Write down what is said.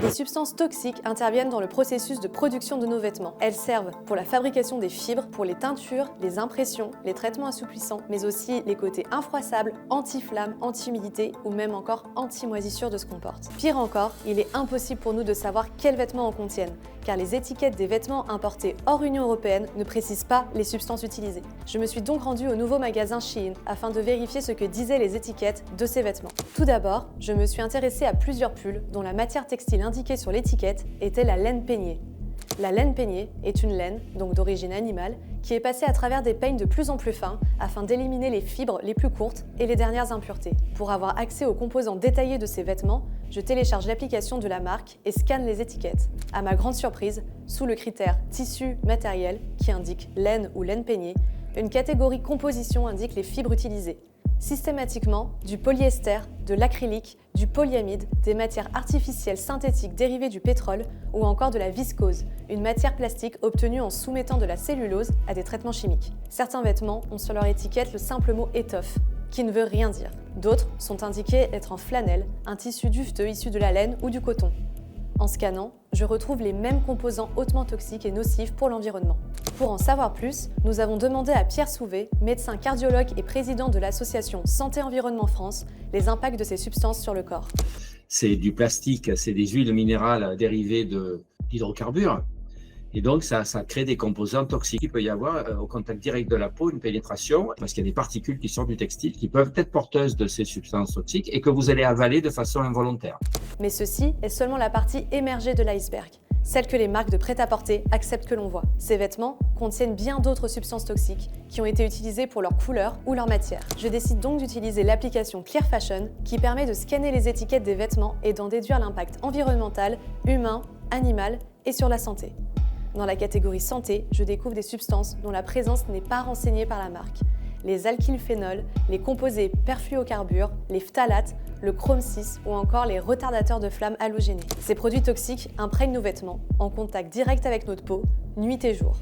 Les substances toxiques interviennent dans le processus de production de nos vêtements. Elles servent pour la fabrication des fibres, pour les teintures, les impressions, les traitements assouplissants, mais aussi les côtés infroissables, anti-flamme, anti-humidité ou même encore anti-moisissure de ce qu'on porte. Pire encore, il est impossible pour nous de savoir quels vêtements en contiennent, car les étiquettes des vêtements importés hors Union européenne ne précisent pas les substances utilisées. Je me suis donc rendue au nouveau magasin Shein afin de vérifier ce que disaient les étiquettes de ces vêtements. Tout d'abord, je me suis intéressée à plusieurs pulls dont la matière textile indiquée sur l'étiquette était la laine peignée. La laine peignée est une laine, donc d'origine animale, qui est passée à travers des peignes de plus en plus fins afin d'éliminer les fibres les plus courtes et les dernières impuretés. Pour avoir accès aux composants détaillés de ces vêtements, je télécharge l'application de la marque et scanne les étiquettes. À ma grande surprise, sous le critère tissu matériel qui indique laine ou laine peignée, une catégorie composition indique les fibres utilisées. Systématiquement, du polyester, de l'acrylique, du polyamide, des matières artificielles synthétiques dérivées du pétrole ou encore de la viscose, une matière plastique obtenue en soumettant de la cellulose à des traitements chimiques. Certains vêtements ont sur leur étiquette le simple mot étoffe, qui ne veut rien dire. D'autres sont indiqués être en flanelle, un tissu duveteux issu de la laine ou du coton. En scannant, je retrouve les mêmes composants hautement toxiques et nocifs pour l'environnement. Pour en savoir plus, nous avons demandé à Pierre Souvé, médecin cardiologue et président de l'association Santé Environnement France, les impacts de ces substances sur le corps. C'est du plastique, c'est des huiles minérales dérivées d'hydrocarbures. Et donc, ça crée des composants toxiques. Il peut y avoir, au contact direct de la peau, une pénétration, parce qu'il y a des particules qui sortent du textile qui peuvent être porteuses de ces substances toxiques et que vous allez avaler de façon involontaire. Mais ceci est seulement la partie émergée de l'iceberg, celle que les marques de prêt-à-porter acceptent que l'on voit. Ces vêtements contiennent bien d'autres substances toxiques qui ont été utilisées pour leur couleur ou leur matière. Je décide donc d'utiliser l'application Clear Fashion qui permet de scanner les étiquettes des vêtements et d'en déduire l'impact environnemental, humain, animal et sur la santé. Dans la catégorie santé, je découvre des substances dont la présence n'est pas renseignée par la marque. Les alkylphénols, les composés perfluocarbures, les phtalates, le chrome 6 ou encore les retardateurs de flamme halogénés. Ces produits toxiques imprègnent nos vêtements, en contact direct avec notre peau, nuit et jour.